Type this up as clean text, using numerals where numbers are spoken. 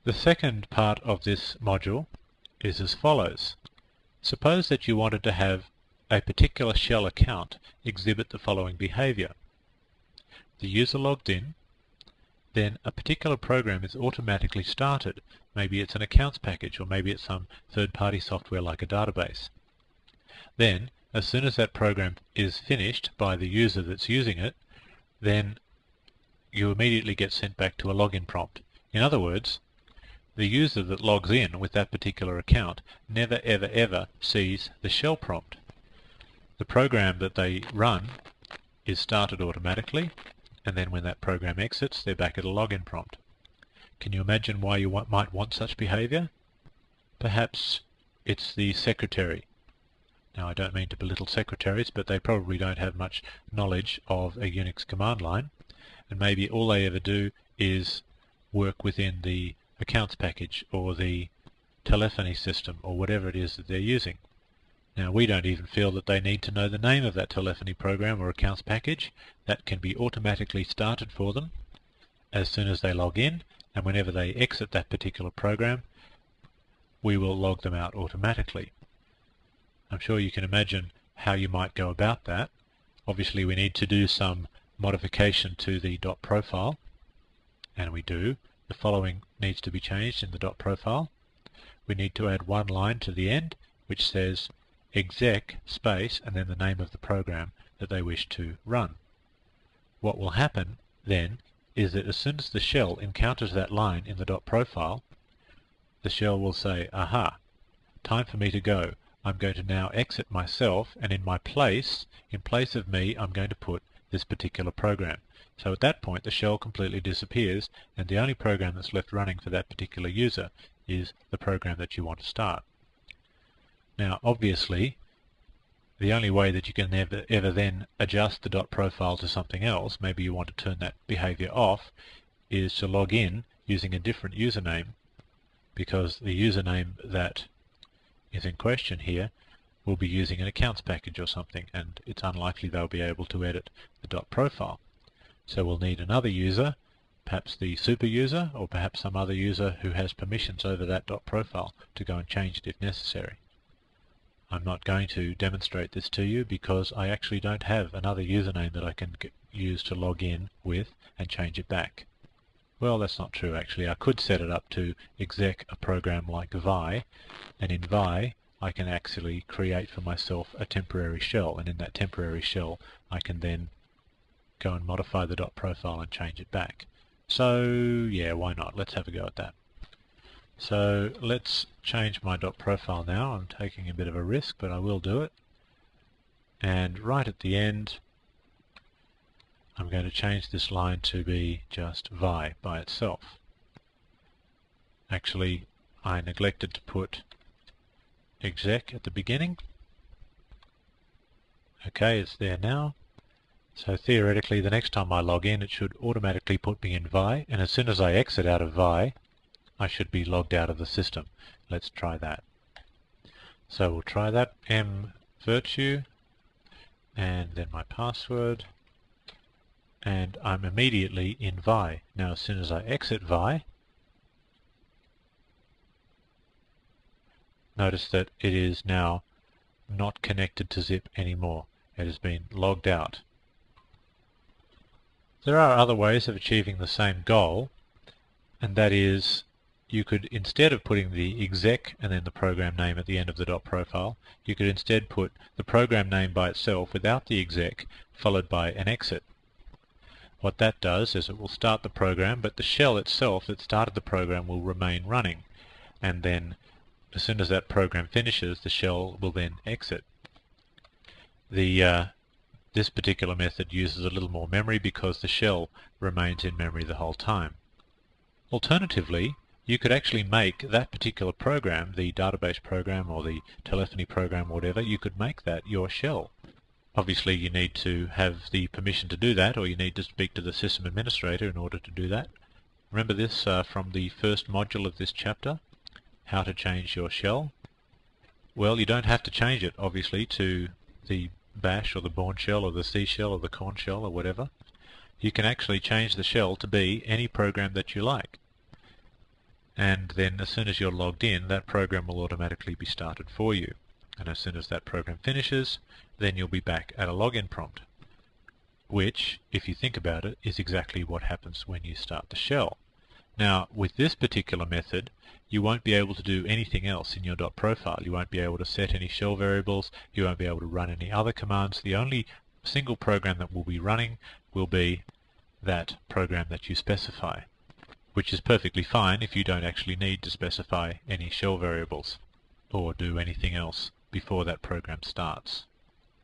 The second part of this module is as follows. Suppose that you wanted to have a particular shell account exhibit the following behavior. The user logged in, then a particular program is automatically started. Maybe it's an accounts package, or maybe it's some third-party software like a database. Then, as soon as that program is finished by the user that's using it, then you immediately get sent back to a login prompt. In other words, the user that logs in with that particular account never ever sees the shell prompt. The program that they run is started automatically, and then when that program exits, they're back at a login prompt. Can you imagine why you might want such behavior? Perhaps it's the secretary. Now, I don't mean to belittle secretaries, but they probably don't have much knowledge of a Unix command line, and maybe all they ever do is work within the accounts package or the telephony system or whatever it is that they're using. Now, we don't even feel that they need to know the name of that telephony program or accounts package. That can be automatically started for them as soon as they log in, and whenever they exit that particular program, we will log them out automatically. I'm sure you can imagine how you might go about that. Obviously, we need to do some modification to the .profile, and we do. The following needs to be changed in the .profile. We need to add one line to the end which says exec space and then the name of the program that they wish to run. What will happen then is that as soon as the shell encounters that line in the .profile, the shell will say, aha, time for me to go. I'm going to now exit myself, and in place of me, I'm going to put this particular program. So at that point, the shell completely disappears, and the only program that's left running for that particular user is the program that you want to start. Now, obviously, the only way that you can ever then adjust the .profile to something else, maybe you want to turn that behavior off, is to log in using a different username, because the username that is in question here will be using an accounts package or something, and it's unlikely they'll be able to edit the .profile. So we'll need another user, perhaps the super user, or perhaps some other user who has permissions over that .profile to go and change it if necessary. I'm not going to demonstrate this to you because I actually don't have another username that I can use to log in with and change it back. Well, that's not true actually. I could set it up to exec a program like vi, and in vi I can actually create for myself a temporary shell, and in that temporary shell I can then go and modify the .profile and change it back. So yeah, why not? Let's have a go at that. So let's change my .profile now. I'm taking a bit of a risk, but I will do it. And right at the end, I'm going to change this line to be just vi by itself. Actually, I neglected to put exec at the beginning. Okay, it's there now. So theoretically, the next time I log in, it should automatically put me in vi, and as soon as I exit out of vi, I should be logged out of the system. Let's try that. So we'll try that, mvirtue, and then my password, and I'm immediately in vi. Now as soon as I exit vi, notice that it is now not connected to zip anymore. It has been logged out. There are other ways of achieving the same goal, and that is, you could, instead of putting the exec and then the program name at the end of the .profile, you could instead put the program name by itself without the exec, followed by an exit. What that does is it will start the program, but the shell itself that started the program will remain running, and then as soon as that program finishes, the shell will then exit. This particular method uses a little more memory because the shell remains in memory the whole time. Alternatively, you could actually make that particular program, the database program or the telephony program or whatever, you could make that your shell. Obviously you need to have the permission to do that, or you need to speak to the system administrator in order to do that. Remember this from the first module of this chapter, how to change your shell. Well, you don't have to change it obviously to the bash or the Bourne shell or the C shell or the corn shell or whatever. You can actually change the shell to be any program that you like. and then as soon as you're logged in, that program will automatically be started for you. And as soon as that program finishes, then you'll be back at a login prompt, which, if you think about it, is exactly what happens when you start the shell. Now, with this particular method, you won't be able to do anything else in your .profile. You won't be able to set any shell variables, you won't be able to run any other commands. The only single program that will be running will be that program that you specify, which is perfectly fine if you don't actually need to specify any shell variables or do anything else before that program starts.